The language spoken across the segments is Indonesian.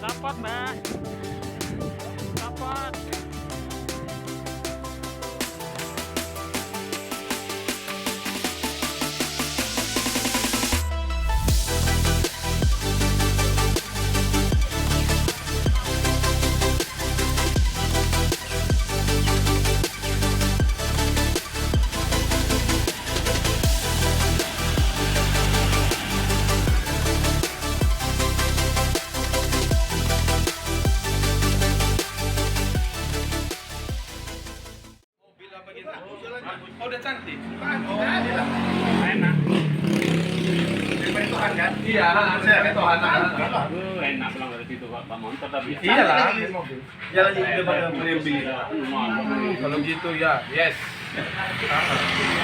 Dapat, Mas. Dapat. Oh, udah cantik. Enak. Perhitungan kan? Iya, perhitungan. Enak pulang dari situ Pak motor tapi. Iyalah. Jalan juga pada beli. Kalau gitu ya, yes.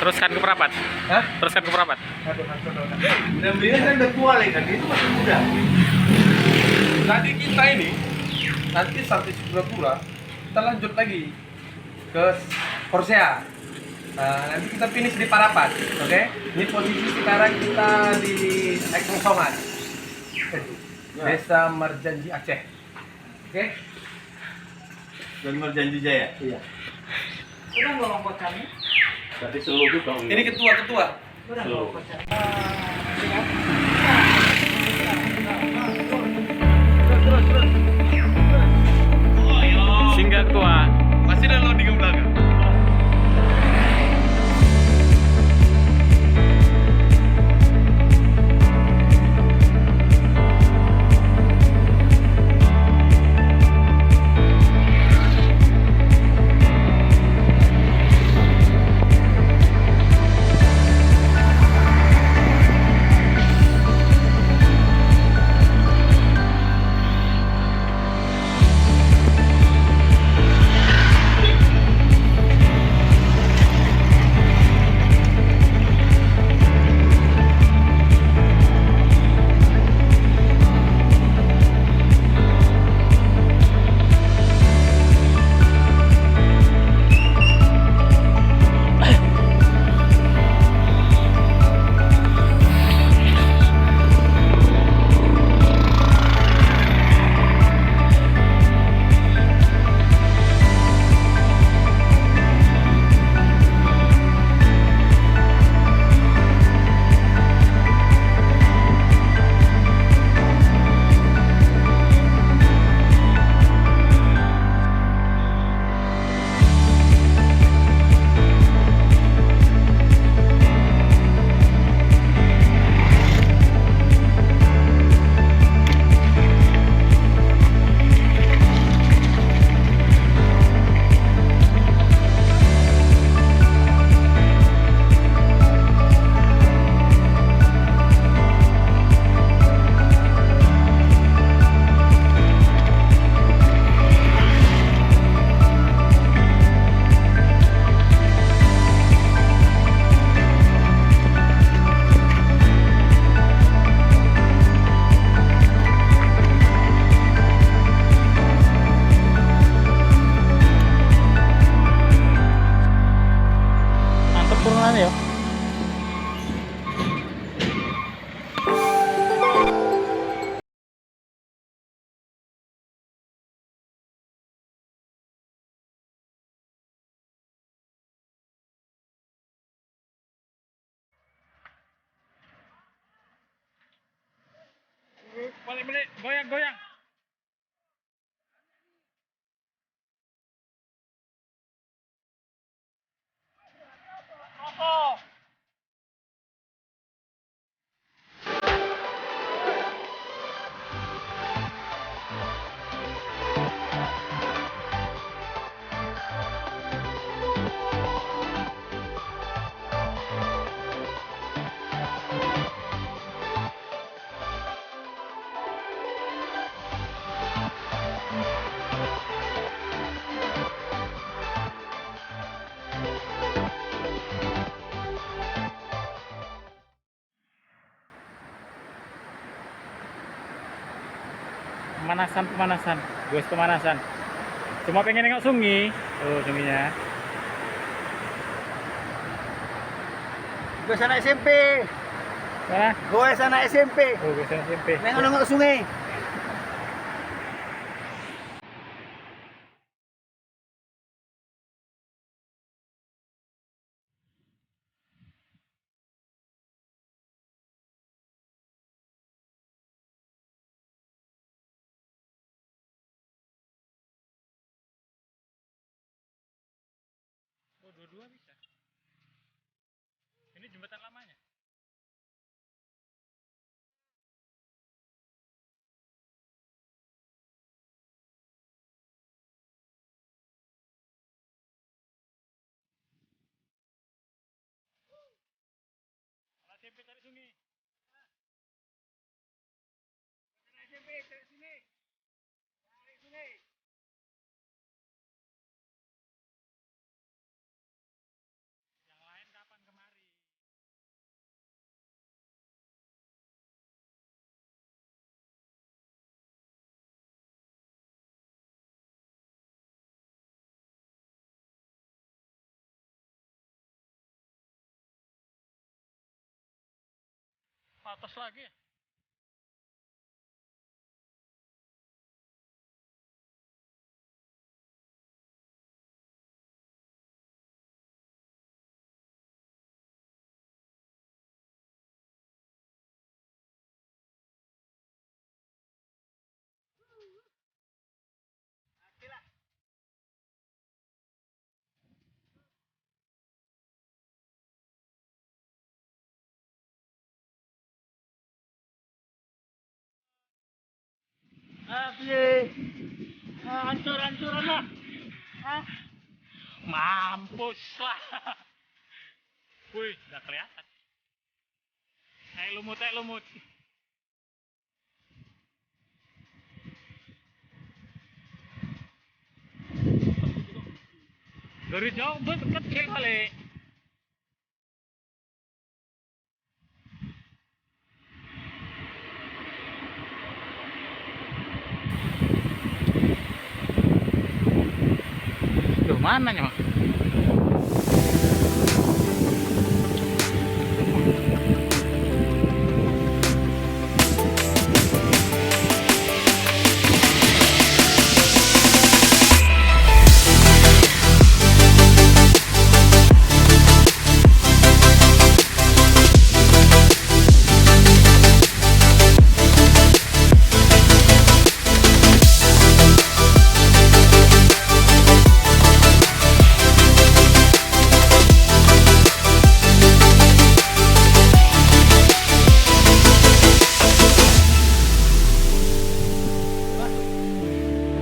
Teruskan ke perapat. Hah? Teruskan ke perapat. Dan belinya kan udah tua lagi kan, itu masih muda. Tadi kita ini nanti sampai Sigura-gura kita lanjut lagi ke Korsea. Nanti kita finish di Parapat, oke? Ini posisi sekarang kita di Ekosongan, Desa Merjanji Aceh, oke? Dan Merjanji Jaya. Iya. Udah nggak ngomong kami? Tadi seluruh juga. Ini ketua. Udah nggak ngomong kami? Singgah ketua. Masih ada loading ke belakang. Ya. Balik, goyang. Oh. Pemanasan, guys, pemanasan. Cuma pengen nengok sungai. Oh, sungainya. Gue sana SMP. Mana? Gue sana SMP. Oh, gue SMP. Nengok-nengok sungai. Oh, dua-dua bisa. Ini jembatan lamanya. Anak SMP cari sungai. Anak SMP cari sungai. Cari sungai. Yang lain kapan kemari? Atas lagi ya? Hancur-hancuran lah. Hah? Mampus lah. Wih, nggak kelihatan. Lumut, lumut. Dari jauh kecil kali. Duh, mana nih, Mak?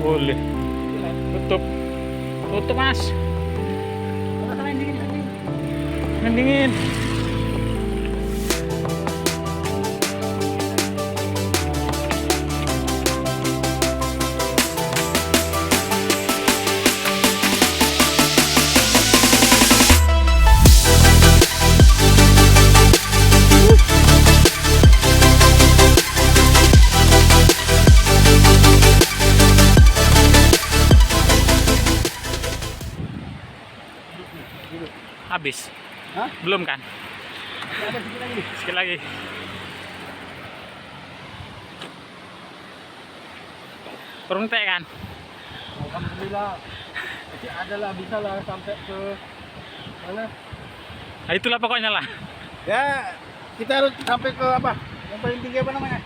Boleh. Tutup. Tutup, Mas. Mendingin. Habis. Hah? Belum kan? Ada sedikit lagi. Sekali lagi. Turun teh kan? Alhamdulillah. Jadi ada lah, bisa lah sampai ke mana? Nah, itulah pokoknya lah. Ya, kita harus sampai ke apa? Yang paling tinggi apa namanya?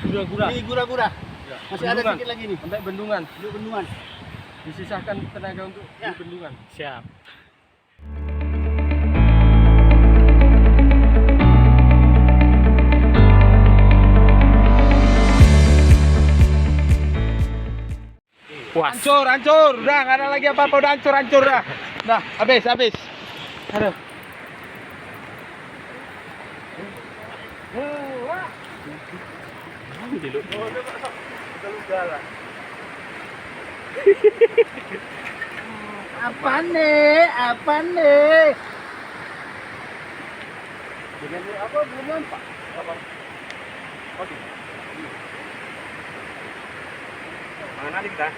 Sigura-gura. Sigura-gura. Ya, Masih ada bendungan. sedikit lagi nih. Sampai bendungan. Di bendungan. Disisakan tenaga untuk di bendungan. Siap. Puas. Hancur, hancur. Udah, nggak ada lagi apa-apa. Udah hancur, hancur dah. Dah, habis, habis. Aduh. Apa nih? Apa nih? Dengan apa belum nampak? Apa? Oke. Mana nih kita?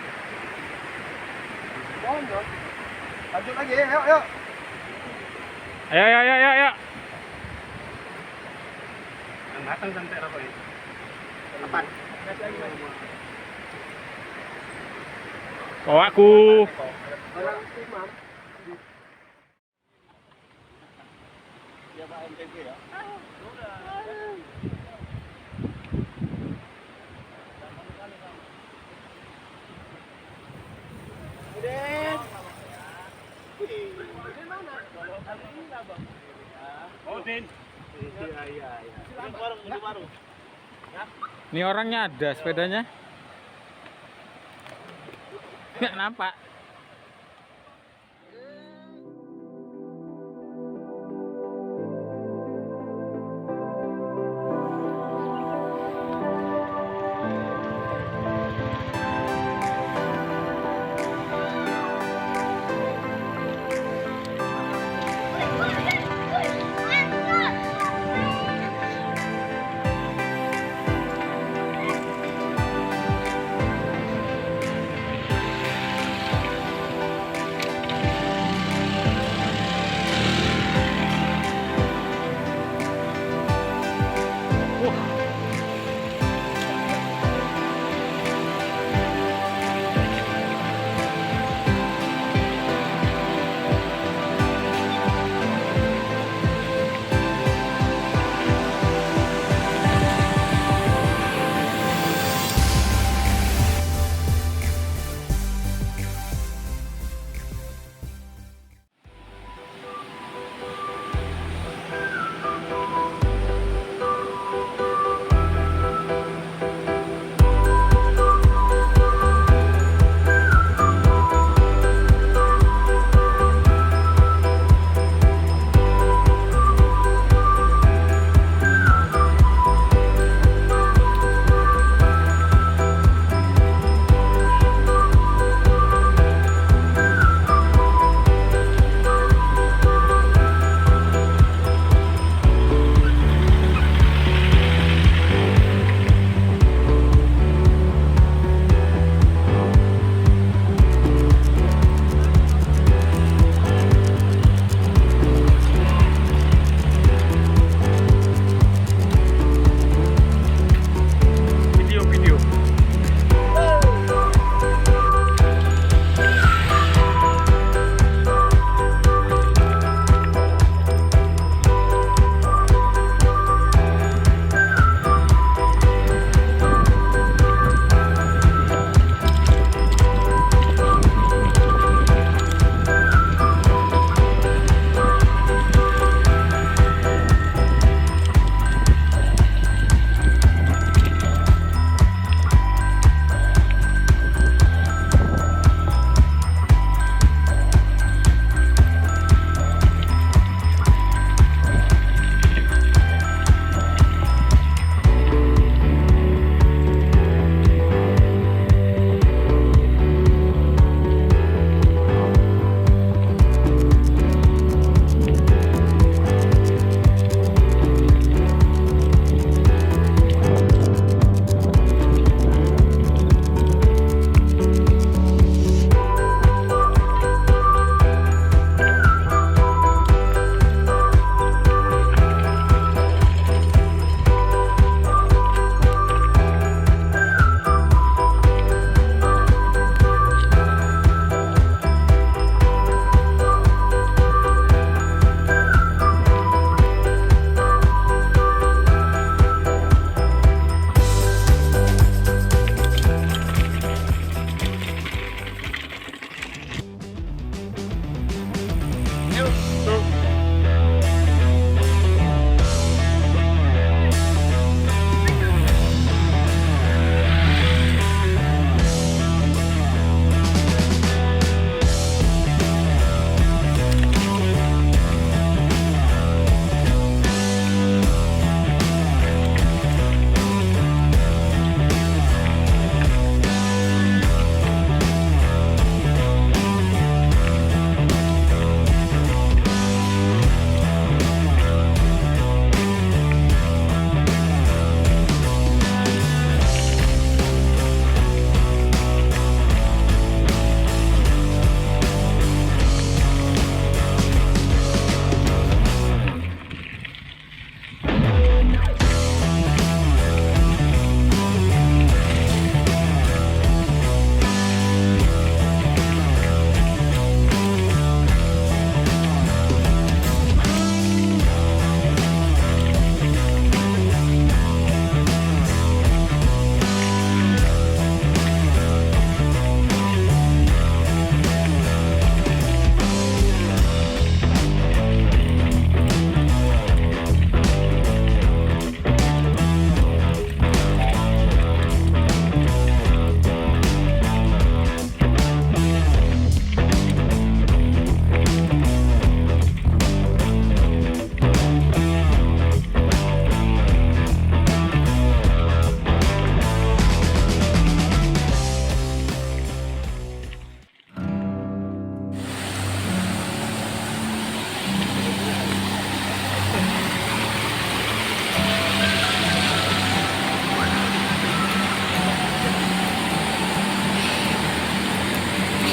Lanjut lagi, yuk, yuk. Ayo, ayo, ayo, ayo, ayo. Datang sampai berapa ini? Kapan? Oh aku. Oh, Din. Iya. Ini orangnya ada sepedanya? Nggak nampak.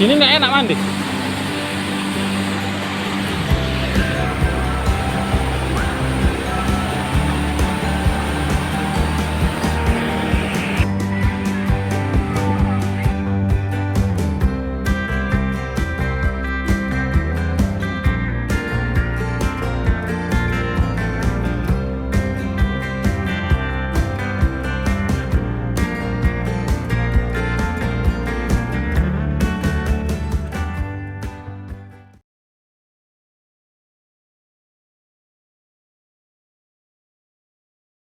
sini nggak enak mandi.